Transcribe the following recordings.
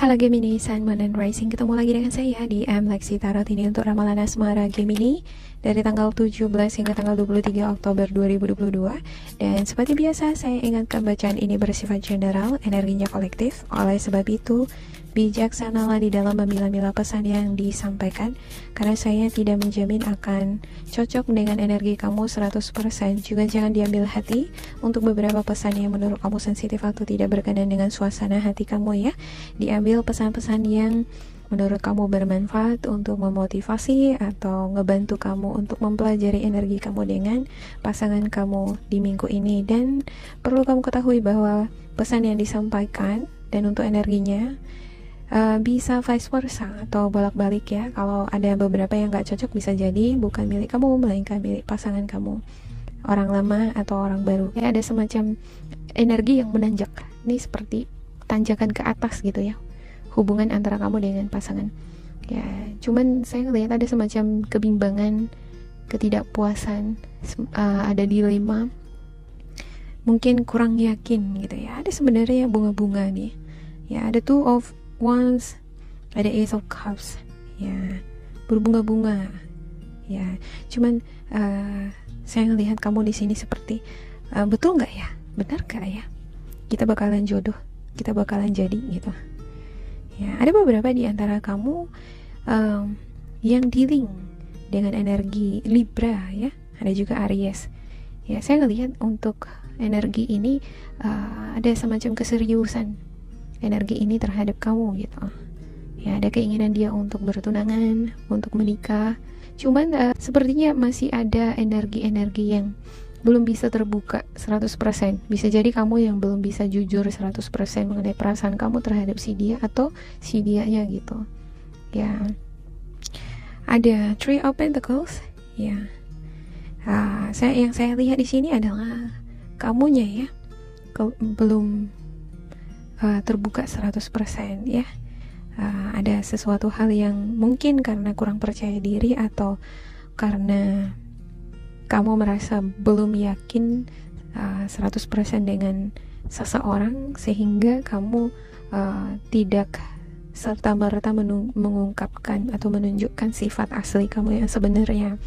Halo Gemini, Sun, Moon, and Rising. Ketemu lagi dengan saya di Lexi Tarot ini untuk ramalan asmara Gemini dari tanggal 17 hingga tanggal 23 Oktober 2022. Dan seperti biasa, saya ingatkan bacaan ini bersifat general, energinya kolektif. Oleh sebab itu, bijaksanalah di dalam memilah-milah pesan yang disampaikan, karena saya tidak menjamin akan cocok dengan energi kamu 100%. Juga jangan diambil hati untuk beberapa pesan yang menurut kamu sensitif atau tidak berkenan dengan suasana hati kamu ya. Diambil pesan-pesan yang menurut kamu bermanfaat untuk memotivasi atau ngebantu kamu untuk mempelajari energi kamu dengan pasangan kamu di minggu ini. Dan perlu kamu ketahui bahwa pesan yang disampaikan dan untuk energinya bisa vice versa atau bolak-balik ya. Kalau ada beberapa yang gak cocok, bisa jadi bukan milik kamu melainkan milik pasangan kamu, orang lama atau orang baru ya. Ada semacam energi yang menanjak, ini seperti tanjakan ke atas gitu ya, hubungan antara kamu dengan pasangan ya. Cuman saya lihat ada semacam kebimbangan, ketidakpuasan, ada dilema, mungkin kurang yakin gitu ya. Ada sebenarnya bunga-bunga nih ya, ada Two of Wands, ada Ace of Cups ya, berbunga-bunga ya. Cuman saya ngelihat kamu di sini seperti betul nggak ya, benar nggak ya, kita bakalan jodoh, kita bakalan jadi gitu ya. Ada beberapa di antara kamu yang dealing dengan energi Libra ya, ada juga Aries ya. Saya ngelihat untuk energi ini ada semacam keseriusan energi ini terhadap kamu gitu ya. Ada keinginan dia untuk bertunangan, untuk menikah. Cuman sepertinya masih ada energi-energi yang belum bisa terbuka 100%. Bisa jadi kamu yang belum bisa jujur 100% mengenai perasaan kamu terhadap si dia atau si dianya gitu ya. Ada Three of Pentacles ya. Yang saya lihat di sini adalah kamunya ya, belum terbuka 100% ya. Ada sesuatu hal yang mungkin karena kurang percaya diri atau karena kamu merasa belum yakin 100% dengan seseorang, sehingga kamu tidak serta-merta mengungkapkan atau menunjukkan sifat asli kamu yang sebenarnya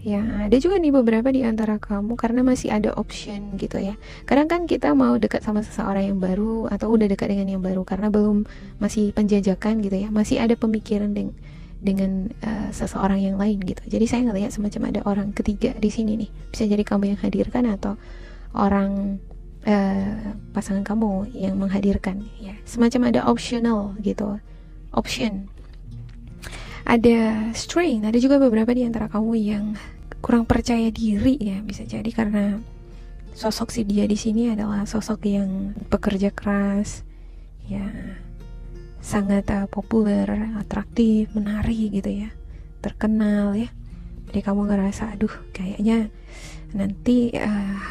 ya. Ada juga nih beberapa di antara kamu karena masih ada option gitu ya. Kadang kan kita mau dekat sama seseorang yang baru atau udah dekat dengan yang baru karena belum, masih penjajakan gitu ya, masih ada pemikiran dengan seseorang yang lain gitu. Jadi saya ngelihat semacam ada orang ketiga di sini nih. Bisa jadi kamu yang hadirkan atau orang pasangan kamu yang menghadirkan ya. Semacam ada optional gitu, option. Ada strain, ada juga beberapa di antara kamu yang kurang percaya diri ya. Bisa jadi karena sosok si dia di sini adalah sosok yang bekerja keras ya, sangat populer, atraktif, menarik gitu ya, terkenal ya. Jadi kamu ngerasa aduh kayaknya nanti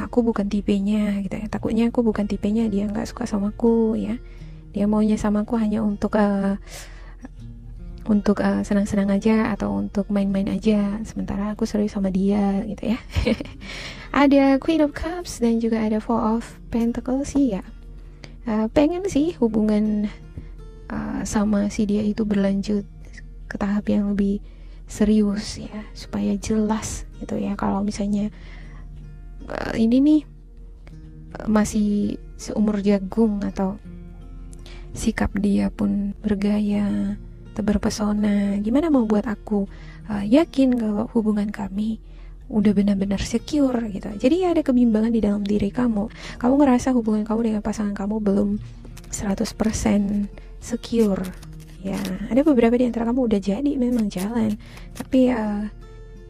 aku bukan tipenya gitu ya, takutnya aku bukan tipenya, dia nggak suka sama aku ya, dia maunya sama aku hanya untuk senang-senang aja atau untuk main-main aja, sementara aku serius sama dia gitu ya. Ada Queen of Cups dan juga ada Four of Pentacles sih ya. Pengen sih hubungan sama si dia itu berlanjut ke tahap yang lebih serius ya, supaya jelas gitu ya. Kalau misalnya ini nih masih seumur jagung atau sikap dia pun bergaya, berpesona, gimana mau buat aku yakin kalau hubungan kami udah benar-benar secure gitu. Jadi ada kebimbangan di dalam diri kamu. Kamu ngerasa hubungan kamu dengan pasangan kamu belum 100% secure ya. Ada beberapa di antara kamu udah jadi memang jalan, tapi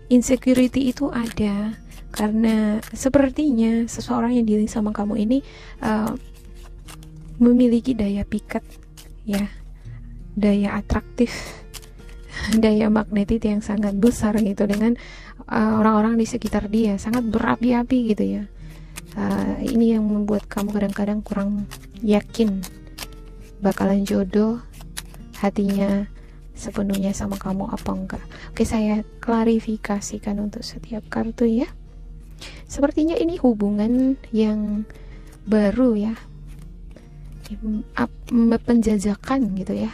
insecurity itu ada karena sepertinya seseorang yang dealing sama kamu ini memiliki daya pikat ya, daya atraktif, daya magnetit yang sangat besar gitu dengan orang-orang di sekitar dia, sangat berapi-api gitu ya. Ini yang membuat kamu kadang-kadang kurang yakin bakalan jodoh hatinya sepenuhnya sama kamu apa enggak. Oke, saya klarifikasikan untuk setiap kartu ya. Sepertinya ini hubungan yang baru ya, penjajakan gitu ya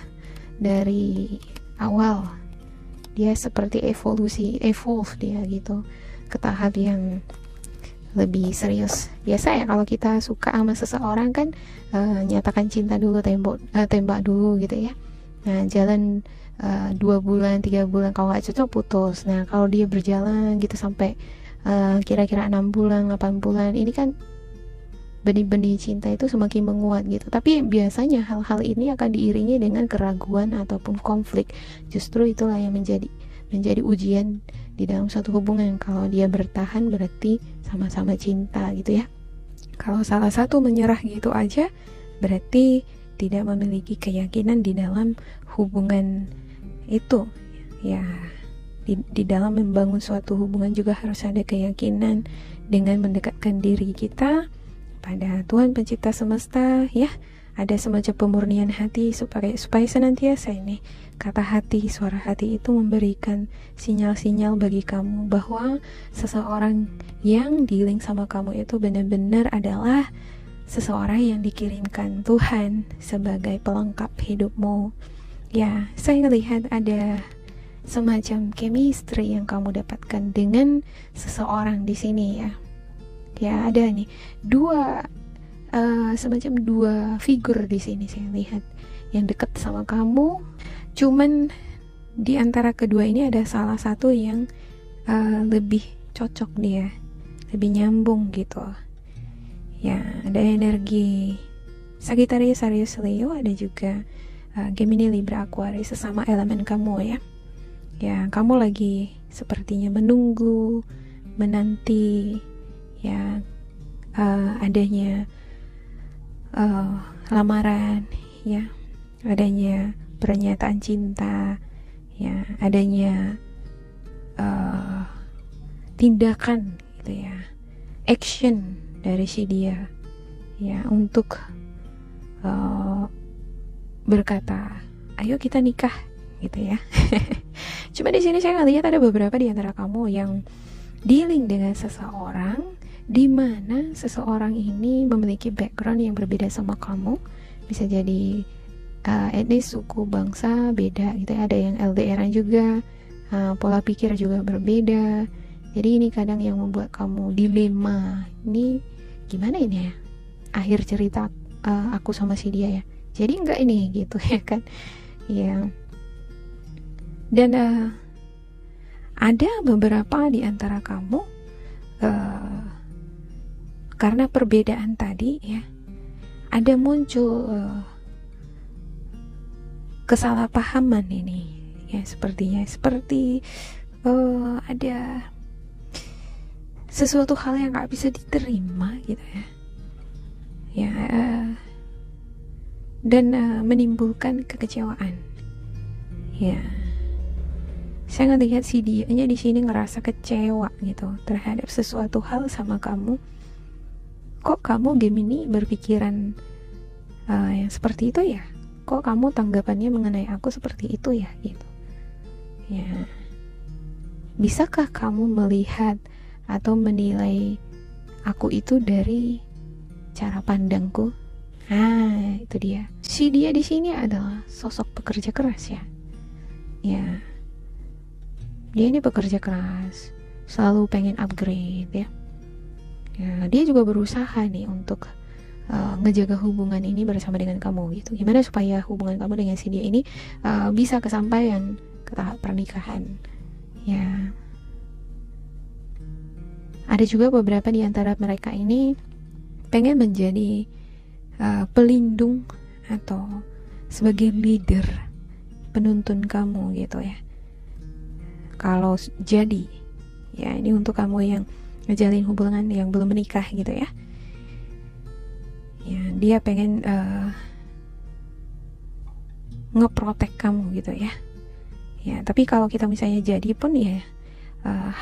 dari awal. Dia seperti evolve dia gitu ke tahap yang lebih serius. Biasa ya kalau kita suka sama seseorang kan nyatakan cinta dulu, tembak dulu gitu ya. Nah jalan 2 bulan 3 bulan, kalau nggak cocok putus. Nah kalau dia berjalan gitu sampai kira-kira 6 bulan 8 bulan, ini kan benih-benih cinta itu semakin menguat gitu. Tapi biasanya hal-hal ini akan diiringi dengan keraguan ataupun konflik. Justru itulah yang menjadi ujian di dalam suatu hubungan. Kalau dia bertahan berarti sama-sama cinta gitu ya. Kalau salah satu menyerah gitu aja, berarti tidak memiliki keyakinan di dalam hubungan itu. Ya, di dalam membangun suatu hubungan juga harus ada keyakinan dengan mendekatkan diri kita pada Tuhan Pencipta semesta ya. Ada semacam pemurnian hati supaya senantiasa ini kata hati, suara hati itu memberikan sinyal-sinyal bagi kamu bahwa seseorang yang dealing sama kamu itu benar-benar adalah seseorang yang dikirimkan Tuhan sebagai pelengkap hidupmu. Ya, saya lihat ada semacam chemistry yang kamu dapatkan dengan seseorang di sini ya. Ya, ada nih semacam dua figur di sini saya lihat yang dekat sama kamu. Cuman di antara kedua ini ada salah satu yang lebih cocok dia, lebih nyambung gitu. Ya, ada energi Sagittarius, Aries, Leo, ada juga Gemini, Libra, Aquarius, sesama elemen kamu ya. Ya, kamu lagi sepertinya menunggu, menanti ya adanya lamaran ya, adanya pernyataan cinta ya, adanya tindakan gitu ya, action dari si dia ya untuk berkata ayo kita nikah gitu ya. Cuma di sini saya lihat ada beberapa di antara kamu yang dealing dengan seseorang di mana seseorang ini memiliki background yang berbeda sama kamu. Bisa jadi etnis, suku, bangsa beda gitu ya. Ada yang LDR-an juga, pola pikir juga berbeda. Jadi ini kadang yang membuat kamu dilema. Ini gimana ini ya? Akhir cerita aku sama si dia ya. Jadi enggak ini gitu ya kan? Ya. Dan ada beberapa di antara kamu karena perbedaan tadi ya, ada muncul kesalahpahaman ini ya, seperti ada sesuatu hal yang nggak bisa diterima gitu ya, dan menimbulkan kekecewaan ya. Saya ngelihat si dianya di sini ngerasa kecewa gitu terhadap sesuatu hal sama kamu. Kok kamu Gemini berpikiran yang seperti itu ya? Kok kamu tanggapannya mengenai aku seperti itu ya? Gitu. Ya. Bisakah kamu melihat atau menilai aku itu dari cara pandangku? Nah, itu dia. Si dia di sini adalah sosok pekerja keras ya. Ya. Dia ini pekerja keras, selalu pengen upgrade ya. Ya, dia juga berusaha nih untuk ngejaga hubungan ini bersama dengan kamu gitu. Gimana supaya hubungan kamu dengan si dia ini bisa kesampaian ke tahap pernikahan. Ya. Ada juga beberapa di antara mereka ini pengen menjadi pelindung atau sebagai leader, penuntun kamu gitu ya. Kalau jadi ya, ini untuk kamu yang ngejalin hubungan yang belum menikah gitu ya. Ya, dia pengen ngeprotek kamu gitu ya. Ya, tapi kalau kita misalnya jadi pun ya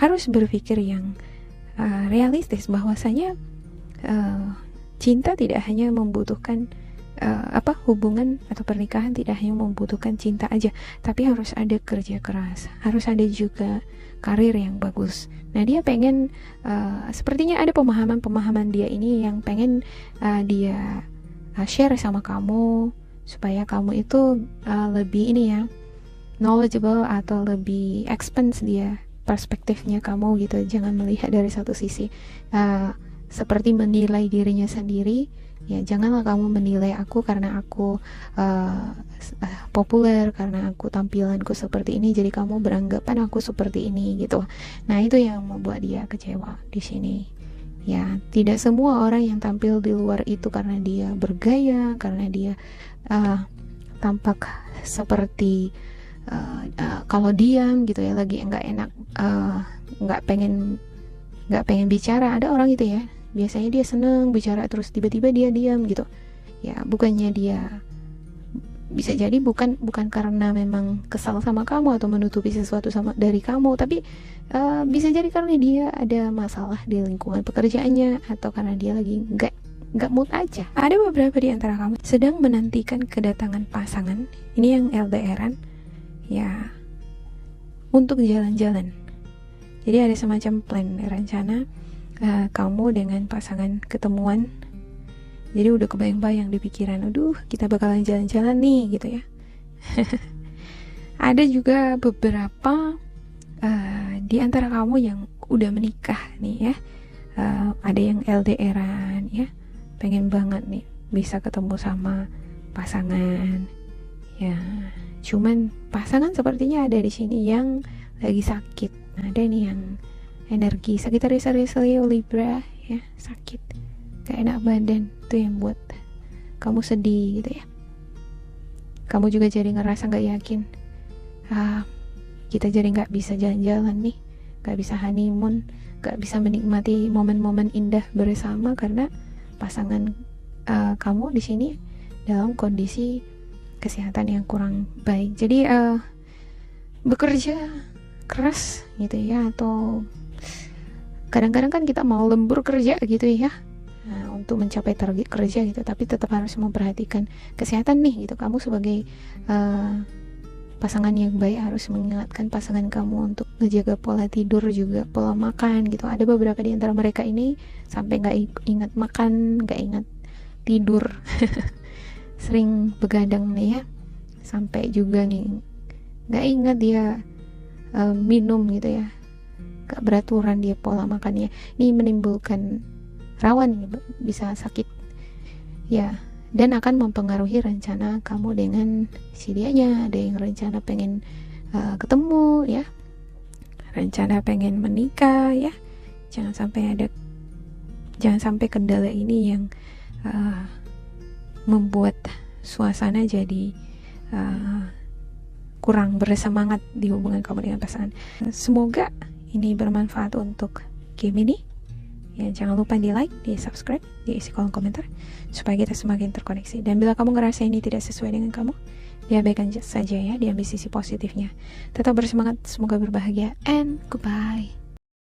harus berpikir yang realistis bahwasanya cinta tidak hanya membutuhkan hubungan atau pernikahan tidak hanya membutuhkan cinta aja, tapi harus ada kerja keras, harus ada juga karir yang bagus. Nah, dia pengen sepertinya ada pemahaman dia ini yang pengen dia share sama kamu supaya kamu itu lebih ini ya, knowledgeable atau lebih expense dia perspektifnya kamu gitu. Jangan melihat dari satu sisi, seperti menilai dirinya sendiri. Ya janganlah kamu menilai aku karena aku populer, karena aku tampilanku seperti ini, jadi kamu beranggapan aku seperti ini gitu. Nah itu yang membuat dia kecewa di sini. Ya tidak semua orang yang tampil di luar itu karena dia bergaya, karena dia tampak seperti kalau diam gitu ya, lagi nggak enak, nggak pengen bicara. Ada orang itu ya, biasanya dia seneng bicara terus tiba-tiba dia diam gitu ya. Bukannya dia, bisa jadi bukan karena memang kesal sama kamu atau menutupi sesuatu dari kamu, tapi bisa jadi karena dia ada masalah di lingkungan pekerjaannya, atau karena dia lagi nggak mood aja. Ada beberapa di antara kamu sedang menantikan kedatangan pasangan ini yang LDRan ya, untuk jalan-jalan. Jadi ada semacam plan, rencana kamu dengan pasangan ketemuan. Jadi udah kebayang-bayang di pikiran, aduh kita bakalan jalan-jalan nih gitu ya. Ada juga beberapa di antara kamu yang udah menikah nih ya, ada yang LDRan ya, pengen banget nih bisa ketemu sama pasangan ya. Cuman pasangan sepertinya ada di sini yang lagi sakit. Ada nih yang energi Sagittarius, Leo, Libra ya, sakit, gak enak badan, itu yang buat kamu sedih gitu ya. Kamu juga jadi ngerasa gak yakin, kita jadi gak bisa jalan-jalan nih, gak bisa honeymoon, gak bisa menikmati momen-momen indah bersama karena pasangan kamu di sini dalam kondisi kesehatan yang kurang baik. Jadi bekerja keras gitu ya, atau kadang-kadang kan kita mau lembur kerja gitu ya, untuk mencapai target kerja gitu, tapi tetap harus memperhatikan kesehatan nih gitu. Kamu sebagai pasangan yang baik harus mengingatkan pasangan kamu untuk menjaga pola tidur, juga pola makan gitu. Ada beberapa di antara mereka ini sampai gak ingat makan, gak ingat tidur sering begadang nih ya, sampai juga nih gak ingat dia minum gitu ya, gak beraturan dia pola makannya. Ini menimbulkan rawan bisa sakit ya, dan akan mempengaruhi rencana kamu dengan si dianya. Ada yang rencana pengen ketemu ya, rencana pengen menikah ya. Jangan sampai kendala ini yang membuat suasana jadi kurang bersemangat di hubungan kamu dengan pasangan. Semoga ini bermanfaat untuk Gemini ya. Jangan lupa di like, di subscribe, di isi kolom komentar supaya kita semakin terkoneksi. Dan bila kamu ngerasa ini tidak sesuai dengan kamu, diabaikan saja ya, diambil sisi positifnya. Tetap bersemangat, semoga berbahagia, and goodbye.